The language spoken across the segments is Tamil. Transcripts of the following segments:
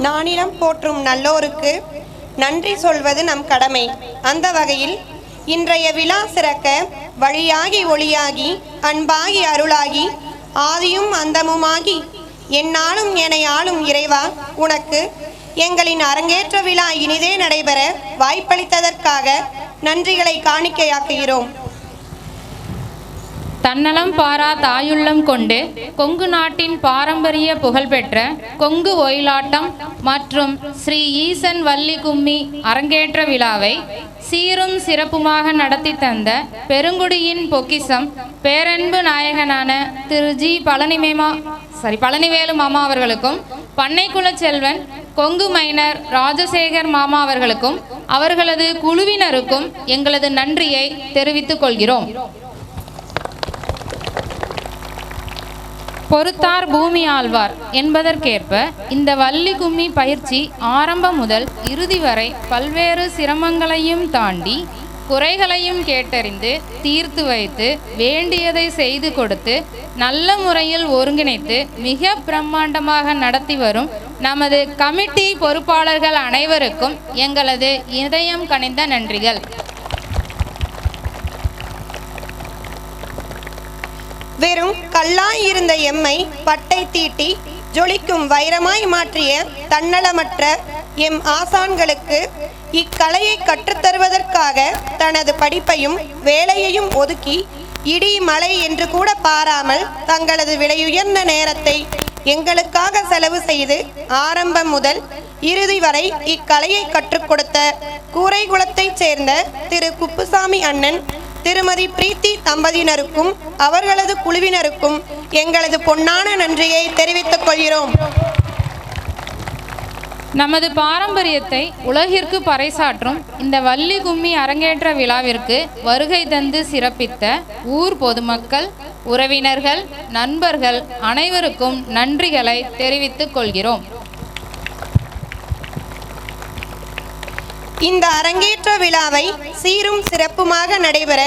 நானிலம் போற்றும் நல்லோருக்கு நன்றி சொல்வது நம் கடமை. அந்த வகையில் இன்றைய விழா சிறக்க வழியாகி ஒளியாகி அன்பாகி அருளாகி ஆதியும் அந்தமுமாகி என்னாலும் என ஆளும் இறைவா, உனக்கு எங்களின் அரங்கேற்ற விழா இனிதே நடைபெற வாய்ப்பளித்ததற்காக நன்றிகளை காணிக்கையாக்குகிறோம். தன்னலம் பாரா தாயுள்ளம் கொண்டு கொங்கு நாட்டின் பாரம்பரிய புகழ்பெற்ற கொங்கு ஒயிலாட்டம் மற்றும் ஸ்ரீ ஈசன் வள்ளி கும்மி அரங்கேற்ற விழாவை சீரும் சிறப்புமாக நடத்தி தந்த பெருங்குடியின் பொக்கிசம் பேரன்பு நாயகனான திரு ஜி பழனிவேலு மாமா அவர்களுக்கும், பண்ணைக்குல செல்வன் கொங்கு மைனர் ராஜசேகர் மாமா அவர்களுக்கும் அவர்களது குழுவினருக்கும் எங்களது நன்றியை தெரிவித்துக் கொள்கிறோம். பொறுத்தார் பூமி ஆழ்வார் என்பதற்கேற்ப இந்த வள்ளி கும்மி பயிற்சி ஆரம்பம் முதல் இறுதி வரை பல்வேறு சிரமங்களையும் தாண்டி குறைகளையும் கேட்டறிந்து தீர்த்து வைத்து வேண்டியதை செய்து கொடுத்து நல்ல முறையில் ஒருங்கிணைத்து மிக பிரம்மாண்டமாக நடத்தி வரும் நமது கமிட்டி பொறுப்பாளர்கள் அனைவருக்கும் எங்களது இதயம் கனிந்த நன்றிகள். வெறும் கல்லாய் இருந்த எம்மை பட்டை தீட்டி ஜொலிக்கும் வைரமாய் மாற்றிய தன்னலமற்ற எம் ஆசான்களுக்கு இக்கலையை கற்றுத்தருவதற்காக தனது படிப்பையும் வேலையையும் ஒதுக்கி இடி மழை என்று கூட பாராமல் தங்களது விலையுயர்ந்த நேரத்தை எங்களுக்காக செலவு செய்து ஆரம்பம் முதல் இறுதி வரை இக்கலையை கற்றுக் கொடுத்த கூரைகுளத்தைச் சேர்ந்த திரு குப்புசாமி அண்ணன், திருமதி பிரீத்தி தம்பதியினருக்கும் அவர்களது குழுவினருக்கும் எங்களது பொன்னான நன்றியை தெரிவித்துக் கொள்கிறோம். நமது பாரம்பரியத்தை உலகிற்கு பறைசாற்றும் இந்த வள்ளி கும்மி அரங்கேற்ற விழாவிற்கு வருகை தந்து சிறப்பித்த ஊர் பொதுமக்கள், உறவினர்கள், நண்பர்கள் அனைவருக்கும் நன்றிகளை தெரிவித்துக் கொள்கிறோம். இந்த அரங்கேற்ற விழாவை சீரும் சிறப்புமாக நடைபெற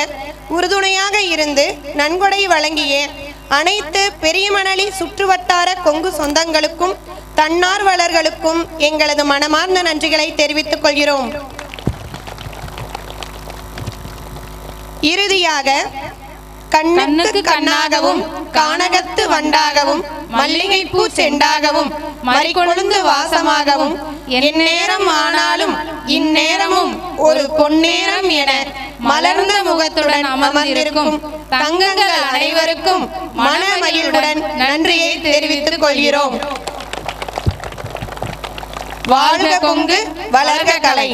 உறுதுணையாக இருந்து நன்கொடை வழங்கிய அனைத்து பெரியமணலி சுற்றுவட்டார கொங்கு சொந்தங்களுக்கும் தன்னார்வலர்களுக்கும் எங்களது மனமார்ந்த நன்றிகளை தெரிவித்துக் கொள்கிறோம். இறுதியாக கண்ணுக்கு கண்ணாகவும் கானகத்து வண்டாகவும் மல்லிகைப்பூ செண்டாகவும் மறிக்கொழுந்து வாசமாகவும் எந்நேரம் ஆனாலும் இந்நேரமும் ஒரு பொன்னேரம் என மலர்ந்த முகத்துடன் அமர்ந்திருக்கும் தங்கங்கள் அனைவருக்கும் மனமகிழ்வுடன் நன்றியை தெரிவித்துக் கொள்கிறோம். வாழ்க கொங்கு, வளர்க கலை.